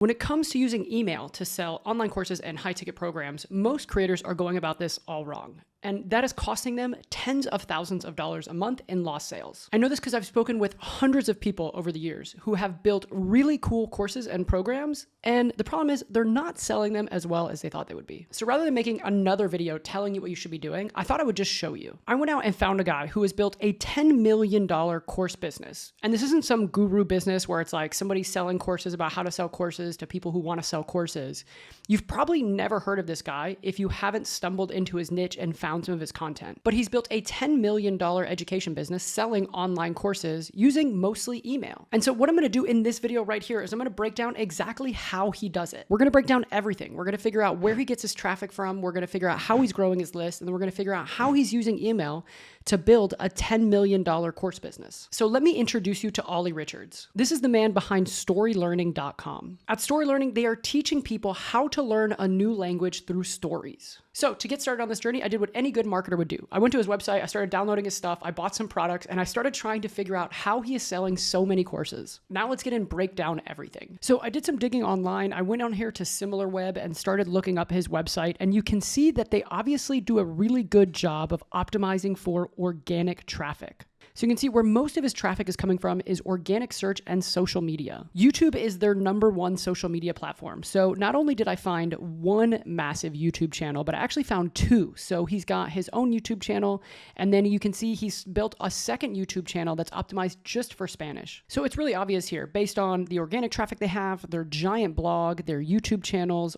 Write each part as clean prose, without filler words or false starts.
When it comes to using email to sell online courses and high-ticket programs, most creators are going about this all wrong. And that is costing them tens of thousands of dollars a month in lost sales. I know this because I've spoken with hundreds of people over the years who have built really cool courses and programs, and the problem is they're not selling them as well as they thought they would be. So rather than making another video telling you what you should be doing, I thought I would just show you. I went out and found a guy who has built a $10 million course business. And this isn't some guru business where it's like somebody selling courses about how to sell courses to people who want to sell courses. You've probably never heard of this guy if you haven't stumbled into his niche and found some of his content. But he's built a $10 million education business selling online courses using mostly email. And so what I'm going to do in this video right here is I'm going to break down exactly how he does it. We're going to break down everything. We're going to figure out where he gets his traffic from. We're going to figure out how he's growing his list. And then we're going to figure out how he's using email to build a $10 million course business. So let me introduce you to Olly Richards. This is the man behind StoryLearning.com. At StoryLearning, they are teaching people how to learn a new language through stories. So to get started on this journey, I did what any good marketer would do. I went to his website, I started downloading his stuff, I bought some products, and I started trying to figure out how he is selling so many courses. Now let's get in and break down everything. So I did some digging online. I went on here to SimilarWeb and started looking up his website, and you can see that they obviously do a really good job of optimizing for organic traffic. So you can see where most of his traffic is coming from is organic search and social media. YouTube is their #1 social media platform. So not only did I find one massive YouTube channel, but I actually found two. So he's got his own YouTube channel, and then you can see he's built a second YouTube channel that's optimized just for Spanish. So it's really obvious here, based on the organic traffic they have, their giant blog, their YouTube channels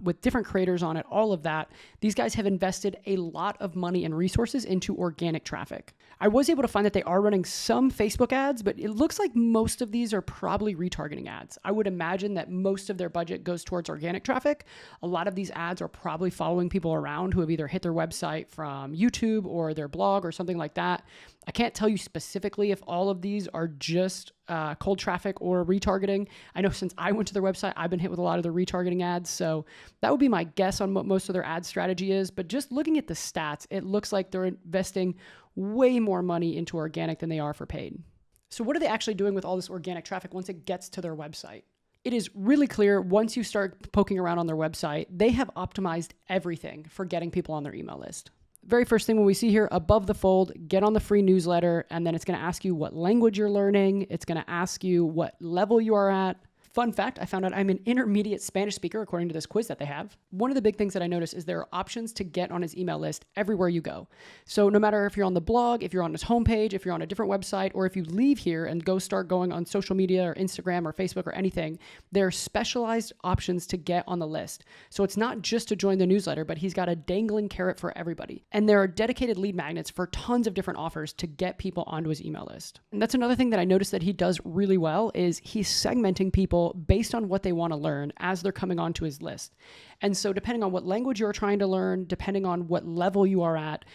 with different creators on it, all of that, these guys have invested a lot of money and resources into organic traffic. I was able to find that they are running some Facebook ads, but it looks like most of these are probably retargeting ads. I would imagine that most of their budget goes towards organic traffic. A lot of these ads are probably following people around who have either hit their website from YouTube or their blog or something like that. I can't tell you specifically if all of these are just cold traffic or retargeting. I know since I went to their website, I've been hit with a lot of the retargeting ads. So that would be my guess on what most of their ad strategy is. But just looking at the stats, it looks like they're investing way more money into organic than they are for paid. So what are they actually doing with all this organic traffic once it gets to their website? It is really clear once you start poking around on their website, they have optimized everything for getting people on their email list. Very first thing when we see here above the fold, get on the free newsletter, and then it's going to ask you what language you're learning. It's going to ask you what level you are at. Fun fact, I found out I'm an intermediate Spanish speaker according to this quiz that they have. One of the big things that I noticed is there are options to get on his email list everywhere you go. So no matter if you're on the blog, if you're on his homepage, if you're on a different website, or if you leave here and go start going on social media or Instagram or Facebook or anything, there are specialized options to get on the list. So it's not just to join the newsletter, but he's got a dangling carrot for everybody. And there are dedicated lead magnets for tons of different offers to get people onto his email list. And that's another thing that I noticed that he does really well is he's segmenting people based on what they want to learn as they're coming onto his list. And so depending on what language you're trying to learn, depending on what level you are at,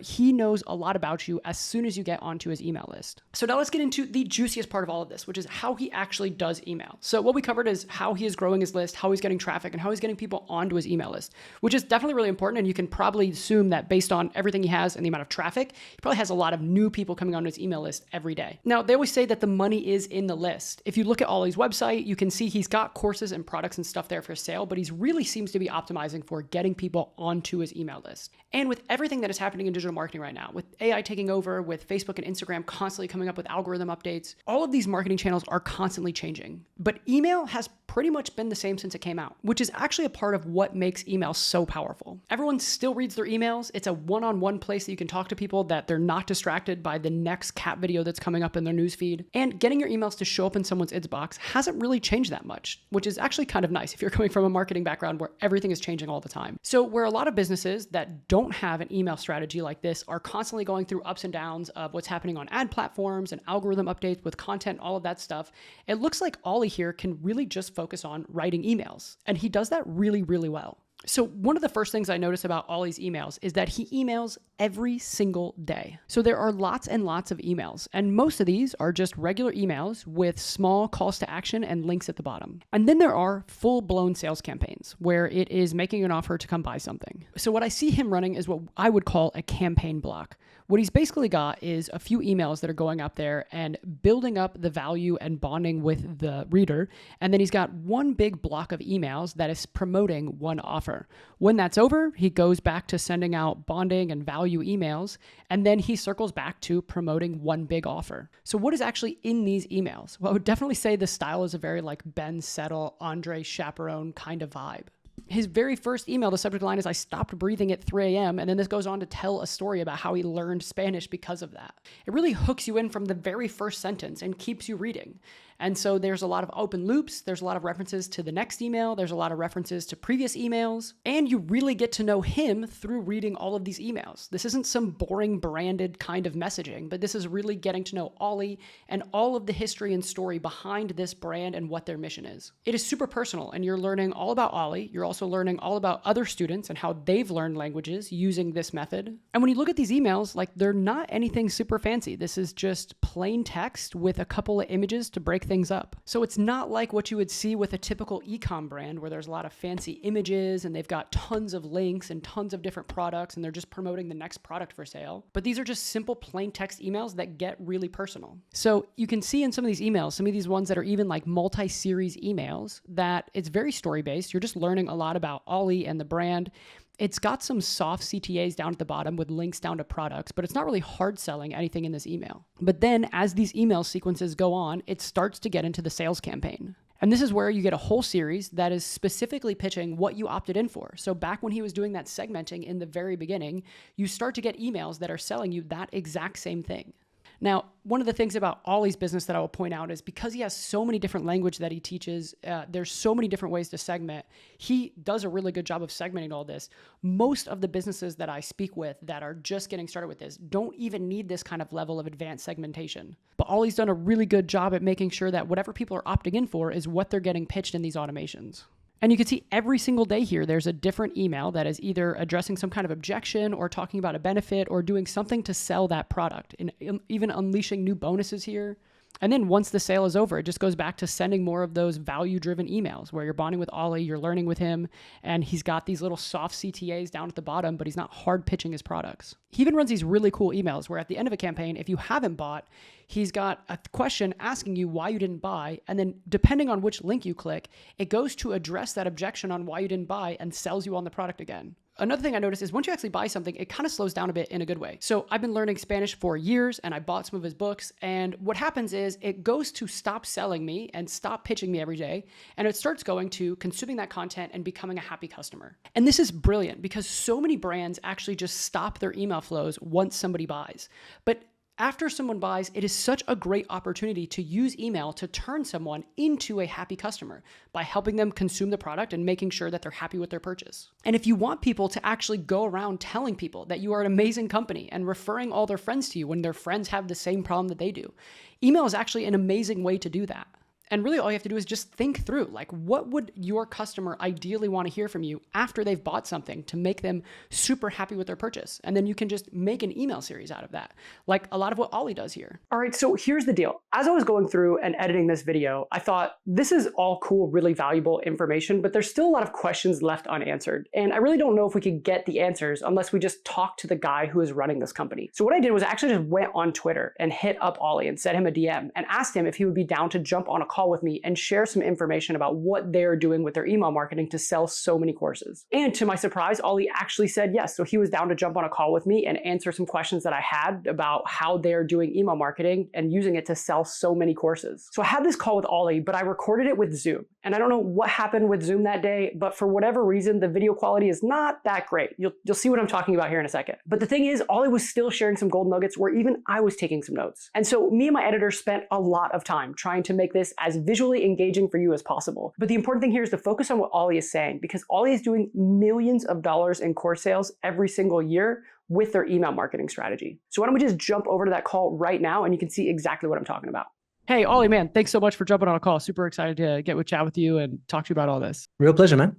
he knows a lot about you as soon as you get onto his email list. So now let's get into the juiciest part of all of this, which is how he actually does email. So what we covered is how he is growing his list, how he's getting traffic, and how he's getting people onto his email list, which is definitely really important. And you can probably assume that based on everything he has and the amount of traffic, he probably has a lot of new people coming onto his email list every day. Now, they always say that the money is in the list. If you look at Olly's website, you can see he's got courses and products and stuff there for sale, but he's really seems to be optimizing for getting people onto his email list. And with everything that is happening in digital marketing right now, with AI taking over, with Facebook and Instagram constantly coming up with algorithm updates, all of these marketing channels are constantly changing. But email has pretty much been the same since it came out, which is actually a part of what makes email so powerful. Everyone still reads their emails. It's a one-on-one place that you can talk to people, that they're not distracted by the next cat video that's coming up in their newsfeed. And getting your emails to show up in someone's inbox hasn't really changed that much, which is actually kind of nice if you're coming from a marketing background where everything is changing all the time. So where a lot of businesses that don't have an email strategy like this are constantly going through ups and downs of what's happening on ad platforms and algorithm updates with content, all of that stuff, it looks like Olly here can really just focus on writing emails. And he does that really, really well. So one of the first things I notice about Olly's emails is that he emails every single day. So there are lots and lots of emails, and most of these are just regular emails with small calls to action and links at the bottom. And then there are full-blown sales campaigns where it is making an offer to come buy something. So what I see him running is what I would call a campaign block, What he's basically got is a few emails that are going up there and building up the value and bonding with the reader. And then he's got one big block of emails that is promoting one offer. When that's over, he goes back to sending out bonding and value emails, and then he circles back to promoting one big offer. So what is actually in these emails? Well, I would definitely say the style is a very like Ben Settle, Andre Chaperone kind of vibe. His very first email, the subject line is, "I stopped breathing at 3 a.m. And then this goes on to tell a story about how he learned Spanish because of that. It really hooks you in from the very first sentence and keeps you reading. And so there's a lot of open loops. There's a lot of references to the next email. There's a lot of references to previous emails. And you really get to know him through reading all of these emails. This isn't some boring branded kind of messaging, but this is really getting to know Olly and all of the history and story behind this brand and what their mission is. It is super personal, and you're learning all about Olly. You're also learning all about other students and how they've learned languages using this method. And when you look at these emails, like, they're not anything super fancy. This is just plain text with a couple of images to break things up. So it's not like what you would see with a typical e-com brand where there's a lot of fancy images and they've got tons of links and tons of different products and they're just promoting the next product for sale. But these are just simple plain text emails that get really personal. So you can see in some of these emails, some of these ones that are even like multi-series emails, that it's very story-based. You're just learning a lot about Olly and the brand. It's got some soft CTAs down at the bottom with links down to products, but it's not really hard selling anything in this email. But then as these email sequences go on, it starts to get into the sales campaign. And this is where you get a whole series that is specifically pitching what you opted in for. So back when he was doing that segmenting in the very beginning, you start to get emails that are selling you that exact same thing. Now, one of the things about Olly's business that I will point out is because he has so many different language that he teaches, there's so many different ways to segment. He does a really good job of segmenting all this. Most of the businesses that I speak with that are just getting started with this don't even need this kind of level of advanced segmentation. But Olly's done a really good job at making sure that whatever people are opting in for is what they're getting pitched in these automations. And you can see every single day here, there's a different email that is either addressing some kind of objection or talking about a benefit or doing something to sell that product, and even unleashing new bonuses here. And then once the sale is over, it just goes back to sending more of those value-driven emails where you're bonding with Olly, you're learning with him, and he's got these little soft CTAs down at the bottom, but he's not hard pitching his products. He even runs these really cool emails where at the end of a campaign, if you haven't bought, he's got a question asking you why you didn't buy, and then depending on which link you click, it goes to address that objection on why you didn't buy and sells you on the product again. Another thing I noticed is once you actually buy something, it kind of slows down a bit in a good way. So I've been learning Spanish for years and I bought some of his books. And what happens is it goes to stop selling me and stop pitching me every day. And it starts going to consuming that content and becoming a happy customer. And this is brilliant because so many brands actually just stop their email flows once somebody buys. But after someone buys, it is such a great opportunity to use email to turn someone into a happy customer by helping them consume the product and making sure that they're happy with their purchase. And if you want people to actually go around telling people that you are an amazing company and referring all their friends to you when their friends have the same problem that they do, email is actually an amazing way to do that. And really all you have to do is just think through, like, what would your customer ideally want to hear from you after they've bought something to make them super happy with their purchase? And then you can just make an email series out of that, like a lot of what Olly does here. All right, so here's the deal. As I was going through and editing this video, I thought this is all cool, really valuable information, but there's still a lot of questions left unanswered. And I really don't know if we could get the answers unless we just talk to the guy who is running this company. So what I did was I actually just went on Twitter and hit up Olly and sent him a DM and asked him if he would be down to jump on a call with me and share some information about what they're doing with their email marketing to sell so many courses. And to my surprise, Olly actually said yes. So he was down to jump on a call with me and answer some questions that I had about how they're doing email marketing and using it to sell so many courses. So I had this call with Olly, but I recorded it with Zoom. And I don't know what happened with Zoom that day, but for whatever reason, the video quality is not that great. You'll see what I'm talking about here in a second. But the thing is, Olly was still sharing some gold nuggets where even I was taking some notes. And so me and my editor spent a lot of time trying to make this as visually engaging for you as possible. But the important thing here is to focus on what Olly is saying, because Olly is doing millions of dollars in course sales every single year with their email marketing strategy. So why don't we just jump over to that call right now and you can see exactly what I'm talking about. Hey, Olly, man, thanks so much for jumping on a call. Super excited to get with chat with you and talk to you about all this. Real pleasure, man.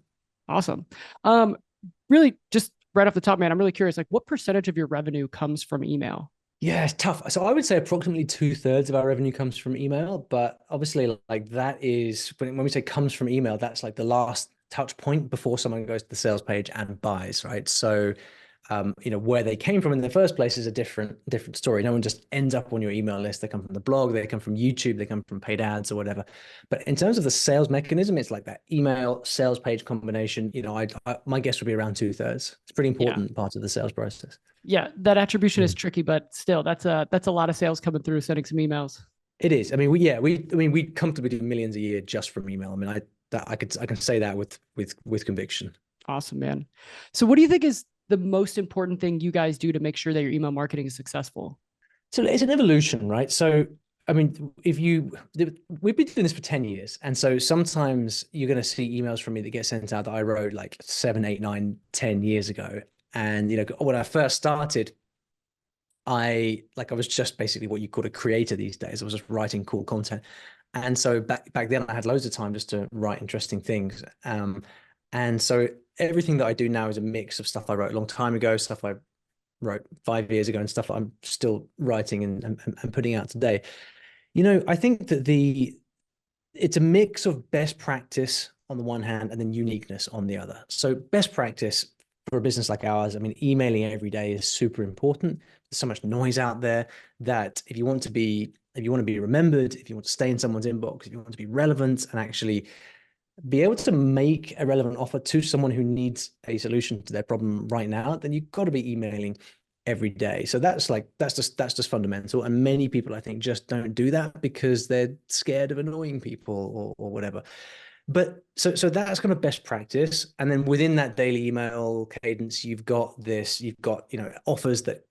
Awesome. Really just right off the top, man, I'm really curious, like, what percentage of your revenue comes from email? Yeah, it's tough. So I would say approximately 2/3 of our revenue comes from email, but obviously like that is, when we say comes from email, that's like the last touch point before someone goes to the sales page and buys, right? So where they came from in the first place is a different story. No one just ends up on your email list. They come from the blog, they come from YouTube, they come from paid ads or whatever. But in terms of the sales mechanism, it's like that email sales page combination. My guess would be around 2/3. It's a pretty Yeah. important part of the sales process. Yeah. That attribution is tricky, but still that's a lot of sales coming through sending some emails. It is. I mean, we comfortably do millions a year just from email. I mean, I can say that with conviction. Awesome, man. So what do you think is the most important thing you guys do to make sure that your email marketing is successful? So it's an evolution, right? So, I mean, we've been doing this for 10 years. And so sometimes you're going to see emails from me that get sent out that I wrote like 7, 8, 9, 10 years ago. And, when I first started, I was just basically what you call a creator these days. I was just writing cool content. And so back then I had loads of time just to write interesting things. And so everything that I do now is a mix of stuff I wrote a long time ago, stuff I wrote 5 years ago, and stuff I'm still writing and putting out today. I think that it's a mix of best practice on the one hand and then uniqueness on the other. So best practice for a business like ours, I mean, emailing every day is super important. There's so much noise out there that if you want to be remembered, if you want to stay in someone's inbox, if you want to be relevant and actually be able to make a relevant offer to someone who needs a solution to their problem right now, then you've got to be emailing every day. So that's just fundamental. And many people, I think, just don't do that because they're scared of annoying people or whatever. But so that's kind of best practice. And then within that daily email cadence, you've got offers that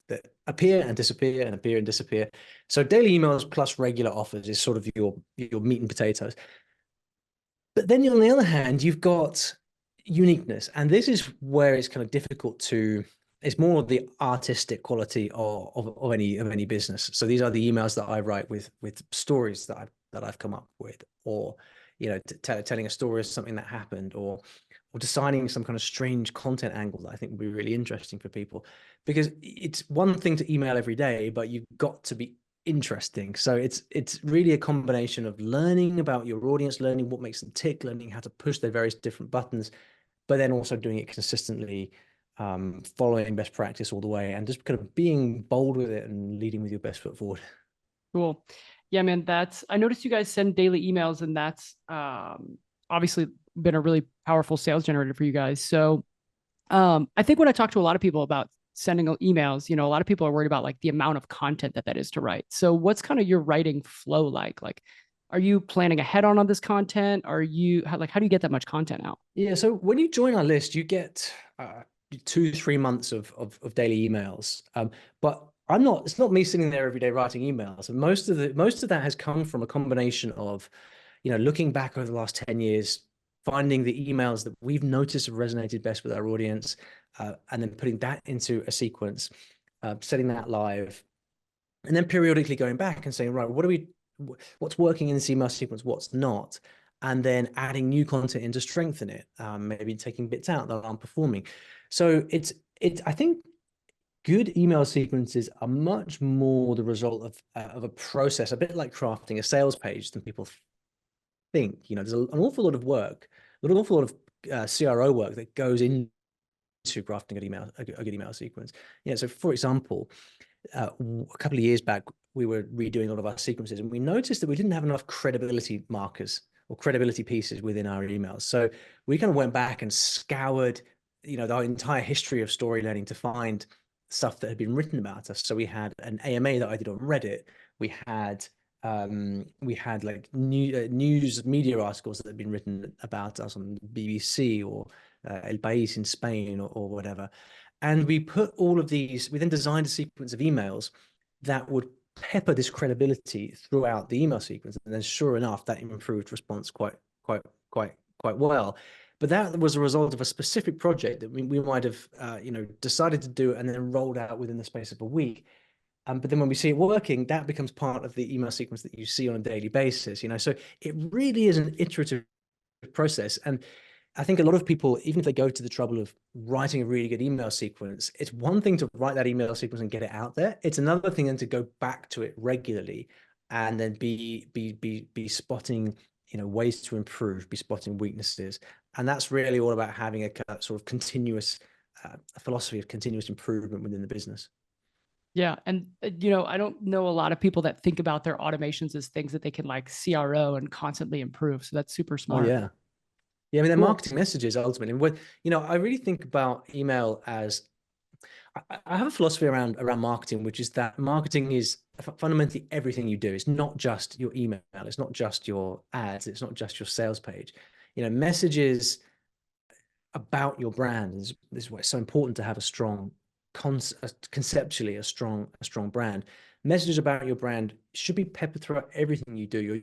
appear and disappear and appear and disappear. So daily emails plus regular offers is sort of your meat and potatoes. But then on the other hand, you've got uniqueness. And this is where it's kind of difficult it's more the artistic quality of any business. So these are the emails that I write with stories that I've come up with, or telling a story of something that happened, or designing some kind of strange content angle that I think would be really interesting for people. Because it's one thing to email every day, but you've got to be interesting. So it's really a combination of learning about your audience, learning what makes them tick, learning how to push their various different buttons, but then also doing it consistently, following best practice all the way, and just kind of being bold with it and leading with your best foot forward. Cool. Yeah, man, I noticed you guys send daily emails, and that's obviously been a really powerful sales generator for you guys. So I think when I talk to a lot of people about sending emails, a lot of people are worried about like the amount of content that is to write. So what's kind of your writing flow like? Like, are you planning ahead on this content? How do you get that much content out? Yeah. So when you join our list, you get 2-3 months of daily emails. But it's not me sitting there every day writing emails. And most of that has come from a combination of, looking back over the last 10 years, finding the emails that we've noticed have resonated best with our audience, and then putting that into a sequence, setting that live, and then periodically going back and saying, right, what's working in this email sequence, what's not, and then adding new content in to strengthen it, maybe taking bits out that aren't performing. So I think good email sequences are much more the result of a process, a bit like crafting a sales page than people think. There's an awful lot of work, an awful lot of CRO work that goes into crafting a good email sequence. So for example, a couple of years back, we were redoing all of our sequences, and we noticed that we didn't have enough credibility markers or credibility pieces within our emails. So we kind of went back and scoured, the entire history of story learning to find stuff that had been written about us. So we had an AMA that I did on Reddit. We had like news media articles that had been written about us on BBC or El País in Spain or whatever. And we put all of these, we then designed a sequence of emails that would pepper this credibility throughout the email sequence. And then sure enough, that improved response quite well. But that was a result of a specific project that we might have, decided to do and then rolled out within the space of a week. But then when we see it working, that becomes part of the email sequence that you see on a daily basis. So it really is an iterative process. And I think a lot of people, even if they go to the trouble of writing a really good email sequence, it's one thing to write that email sequence and get it out there. It's another thing then to go back to it regularly and then be spotting, ways to improve, be spotting weaknesses. And that's really all about having a sort of continuous a philosophy of continuous improvement within the business. Yeah. And, you know, I don't know a lot of people that think about their automations as things that they can like CRO and constantly improve. So that's super Oh smart. yeah. Yeah, I mean, they're Cool. marketing messages ultimately. And what, you know, I really think about email as I have a philosophy around marketing, which is that marketing is fundamentally everything you do. It's not just your email, it's not just your ads, it's not just your sales page. You know, messages about your brand this is why it's so important to have a strong conceptually a strong brand. Messages about your brand should be peppered throughout everything you do, your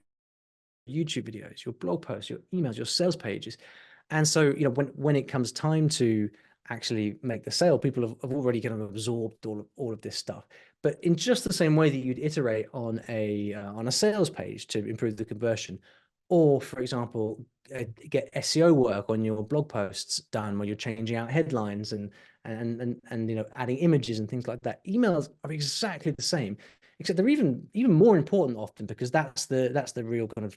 YouTube videos, your blog posts, your emails, your sales pages. And so, you know, when it comes time to actually make the sale, people have already kind of absorbed all of this stuff. But in just the same way that you'd iterate on a sales page to improve the conversion, or for example, get SEO work on your blog posts done where you're changing out headlines and you know, adding images and things like that. Emails are exactly the same, except they're even more important often because that's the real kind of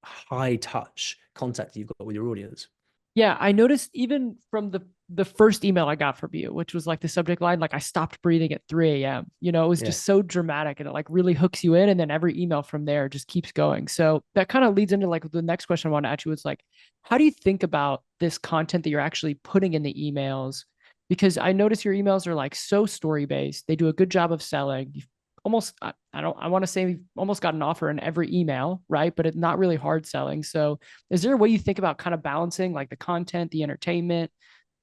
high touch contact you've got with your audience. Yeah, I noticed even from the first email I got from you, which was like the subject line, like I stopped breathing at 3 a.m. You know, it was Yeah. just so dramatic and it like really hooks you in. And then every email from there just keeps going. So that kind of leads into like the next question I want to ask you was like, how do you think about this content that you're actually putting in the emails? Because I notice your emails are like so story based. They do a good job of selling. You've almost, I want to say we've almost got an offer in every email, right? But it's not really hard selling. So is there a way you think about kind of balancing like the content, the entertainment,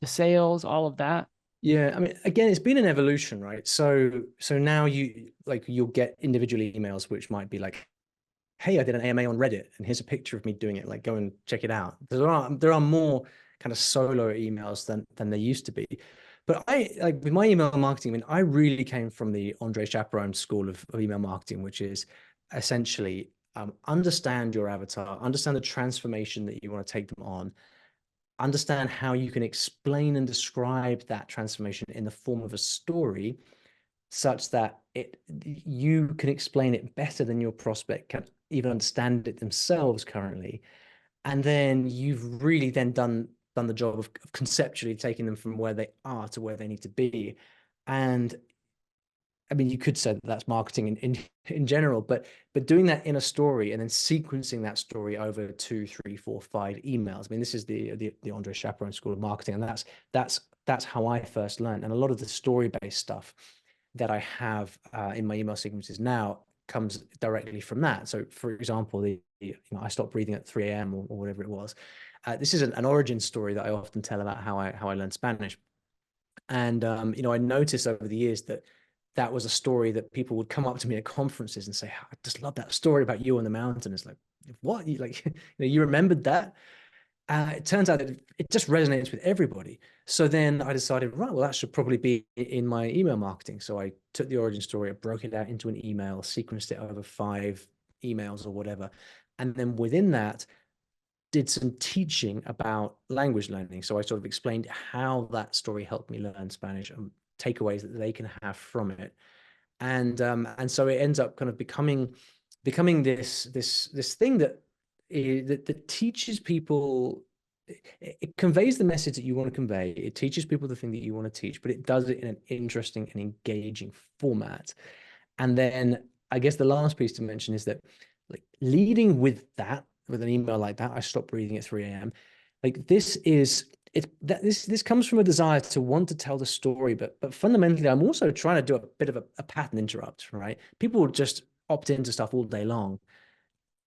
the sales, all of that? Yeah, I mean, again, it's been an evolution, right? So now you'll get individual emails which might be like, hey, I did an AMA on Reddit, and here's a picture of me doing it. Like, go and check it out. There are more kind of solo emails than there used to be. But I like with my email marketing, I mean, I really came from the Andre Chaperon school of email marketing, which is essentially understand your avatar, understand the transformation that you want to take them on, understand how you can explain and describe that transformation in the form of a story such that you can explain it better than your prospect can even understand it themselves currently. And then you've really then done the job of conceptually taking them from where they are to where they need to be. And I mean, you could say that that's marketing in general, but doing that in a story and then sequencing that story over 2, 3, 4, 5 emails. I mean, this is the Andre Chaperon School of Marketing, and that's how I first learned. And a lot of the story-based stuff that I have in my email sequences now comes directly from that. So, for example, I stopped breathing at 3 a.m. or whatever it was. This is an origin story that I often tell about how I learned Spanish. And I noticed over the years that was a story that people would come up to me at conferences and say, I just love that story about you on the mountain. It's like, what? You like, you remembered that? It turns out that it just resonates with everybody. So then I decided, right, well, that should probably be in my email marketing. So I took the origin story, I broke it out into an email, sequenced it over 5 emails or whatever. And then within that, did some teaching about language learning. So I sort of explained how that story helped me learn Spanish and takeaways that they can have from it. And so it ends up kind of becoming this thing that teaches people. It conveys the message that you want to convey. It teaches people the thing that you want to teach, but it does it in an interesting and engaging format. And then I guess the last piece to mention is that, like, leading with an email like that, I stopped breathing at 3 a.m. Like, this comes from a desire to want to tell the story, but fundamentally, I'm also trying to do a bit of a pattern interrupt, right? People will just opt into stuff all day long.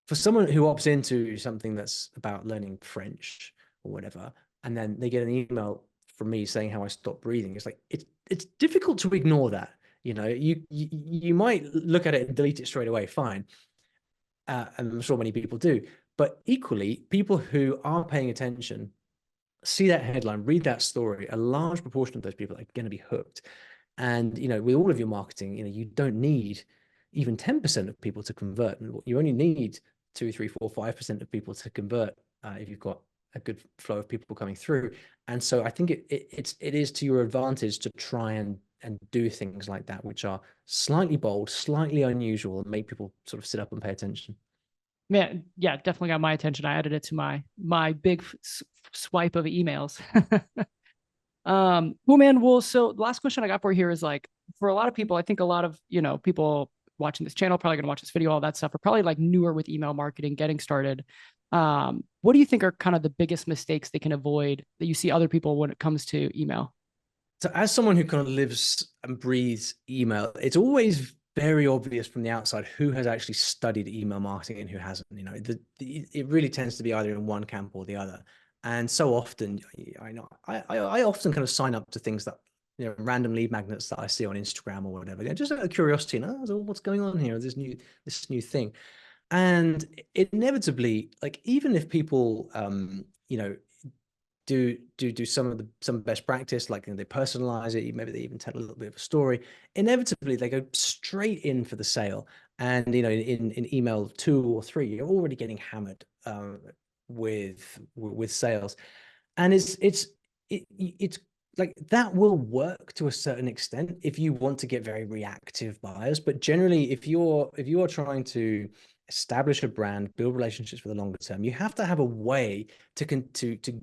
For someone who opts into something that's about learning French or whatever, and then they get an email from me saying how I stopped breathing, it's like it's difficult to ignore that. You might look at it and delete it straight away, fine. And I'm sure many people do. But equally, people who are paying attention see that headline, read that story. A large proportion of those people are going to be hooked. And with all of your marketing, you don't need even 10% of people to convert. You only need 2, 3, 4, 5% of people to convert if you've got a good flow of people coming through. And so I think it is to your advantage to try and do things like that, which are slightly bold, slightly unusual, and make people sort of sit up and pay attention. Man, yeah, definitely got my attention. I added it to my big swipe of emails. Well, man, well, so the last question I got for you here is like, for a lot of people, I think a lot of, people watching this channel, probably going to watch this video, all that stuff, are probably like newer with email marketing, getting started. What do you think are kind of the biggest mistakes they can avoid that you see other people when it comes to email? So as someone who kind of lives and breathes email, it's always very obvious from the outside who has actually studied email marketing and who hasn't. It really tends to be either in one camp or the other. And so often, I know I often kind of sign up to things that, random lead magnets that I see on Instagram or whatever, just out of curiosity, so what's going on here? This new thing. And inevitably, like, even if people, do some best practice, like, they personalize it, maybe they even tell a little bit of a story, inevitably they go straight in for the sale. And in email 2 or 3, you're already getting hammered with sales. And it's like, that will work to a certain extent if you want to get very reactive buyers. But generally, if you're trying to establish a brand, build relationships for the longer term, you have to have a way to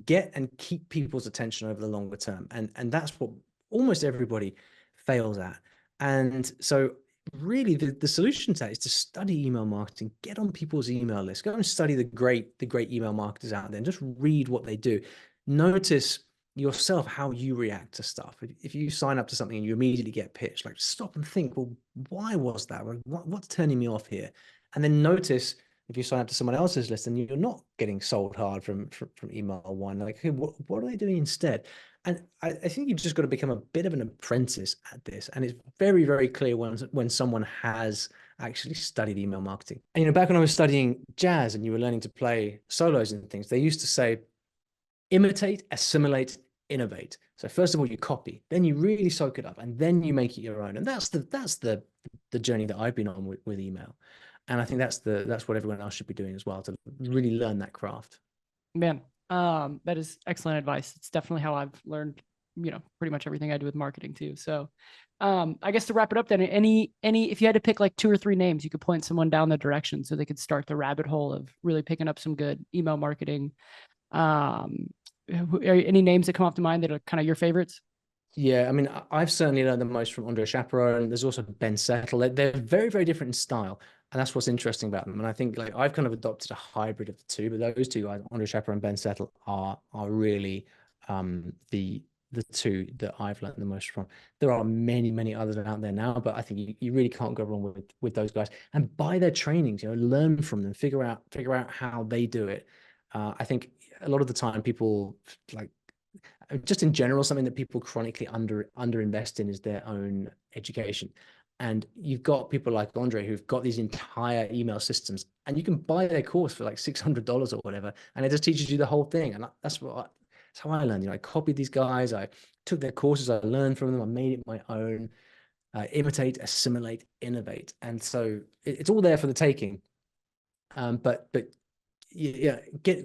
get and keep people's attention over the longer term. And that's what almost everybody fails at. And so really the solution to that is to study email marketing, get on people's email list, go and study the great email marketers out there, and just read what they do. Notice yourself how you react to stuff. If you sign up to something and you immediately get pitched, like, stop and think, well, why was that? What's turning me off here? And then notice if you sign up to someone else's list and you're not getting sold hard from email one, like, hey, what are they doing instead? And I think you've just got to become a bit of an apprentice at this. And it's very, very clear when someone has actually studied email marketing. And, back when I was studying jazz and you were learning to play solos and things, they used to say, imitate, assimilate, innovate. So first of all, you copy, then you really soak it up, and then you make it your own. And that's the journey that I've been on with email. And I think that's what everyone else should be doing as well, to really learn that craft. Man, that is excellent advice. It's definitely how I've learned, pretty much everything I do with marketing too. So, I guess to wrap it up then, if you had to pick like 2 or 3 names, you could point someone down the direction so they could start the rabbit hole of really picking up some good email marketing. Any names that come off to mind that are kind of your favorites? Yeah, I mean, I've certainly learned the most from Andre Chaperon. There's also Ben Settle. They're very, very different in style, and that's what's interesting about them. And I think, like, I've kind of adopted a hybrid of the two, but those two guys, Andre Chaperon and Ben Settle, are really the two that I've learned the most from. There are many, many others out there now, but I think you really can't go wrong with those guys. And buy their trainings, learn from them, figure out how they do it. I think a lot of the time people, like, just in general, something that people chronically underinvest in is their own education. And you've got people like Andre who've got these entire email systems, and you can buy their course for like $600 or whatever, and it just teaches you the whole thing. And that's how I learned. I copied these guys, I took their courses, I learned from them, I made it my own. Imitate, assimilate, innovate. And so it's all there for the taking. But yeah,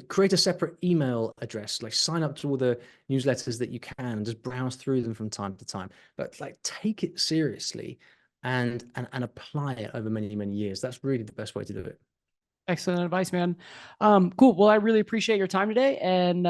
create a separate email address, like, sign up to all the newsletters that you can, and just browse through them from time to time. But, like, take it seriously and apply it over many, many years. That's really the best way to do it. Excellent advice, man. Cool. Well, I really appreciate your time today. And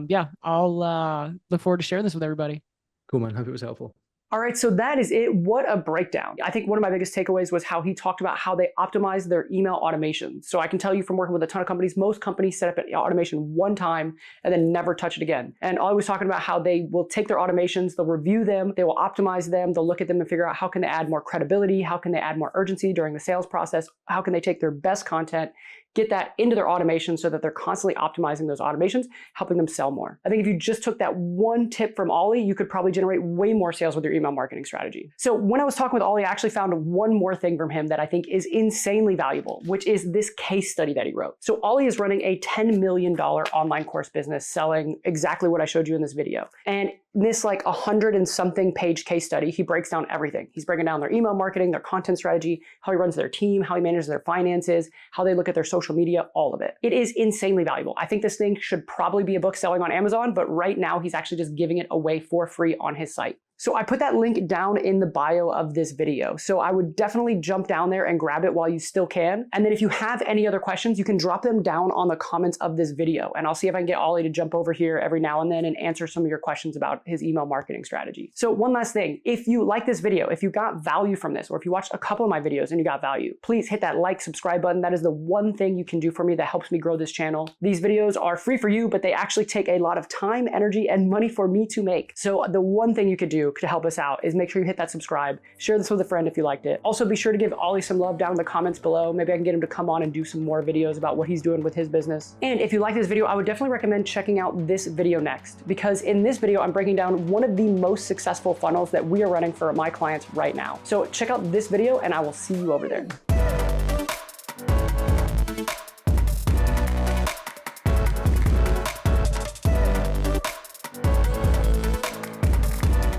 yeah, I'll look forward to sharing this with everybody. Cool, man. Hope it was helpful. All right, so that is it. What a breakdown. I think one of my biggest takeaways was how he talked about how they optimize their email automation. So I can tell you from working with a ton of companies, most companies set up an automation one time and then never touch it again. And Olly was talking about how they will take their automations, they'll review them, they will optimize them, they'll look at them and figure out how can they add more credibility, how can they add more urgency during the sales process, how can they take their best content, get that into their automation so that they're constantly optimizing those automations, helping them sell more. I think if you just took that one tip from Olly, you could probably generate way more sales with your email marketing strategy. So when I was talking with Olly, I actually found one more thing from him that I think is insanely valuable, which is this case study that he wrote. So Olly is running a $10 million online course business selling exactly what I showed you in this video. And this like 100 and something page case study, he breaks down everything. He's breaking down their email marketing, their content strategy, how he runs their team, how he manages their finances, how they look at their social media, all of it. It is insanely valuable. I think this thing should probably be a book selling on Amazon, but right now he's actually just giving it away for free on his site. So I put that link down in the bio of this video. So I would definitely jump down there and grab it while you still can. And then if you have any other questions, you can drop them down on the comments of this video. And I'll see if I can get Ollie to jump over here every now and then and answer some of your questions about his email marketing strategy. So one last thing, if you like this video, if you got value from this, or if you watched a couple of my videos and you got value, please hit that like, subscribe button. That is the one thing you can do for me that helps me grow this channel. These videos are free for you, but they actually take a lot of time, energy, and money for me to make. So the one thing you could do to help us out is make sure you hit that subscribe. Share this with a friend if you liked it. Also, be sure to give Ollie some love down in the comments below. Maybe I can get him to come on and do some more videos about what he's doing with his business. And if you like this video, I would definitely recommend checking out this video next, because in this video, I'm breaking down one of the most successful funnels that we are running for my clients right now. So check out this video and I will see you over there.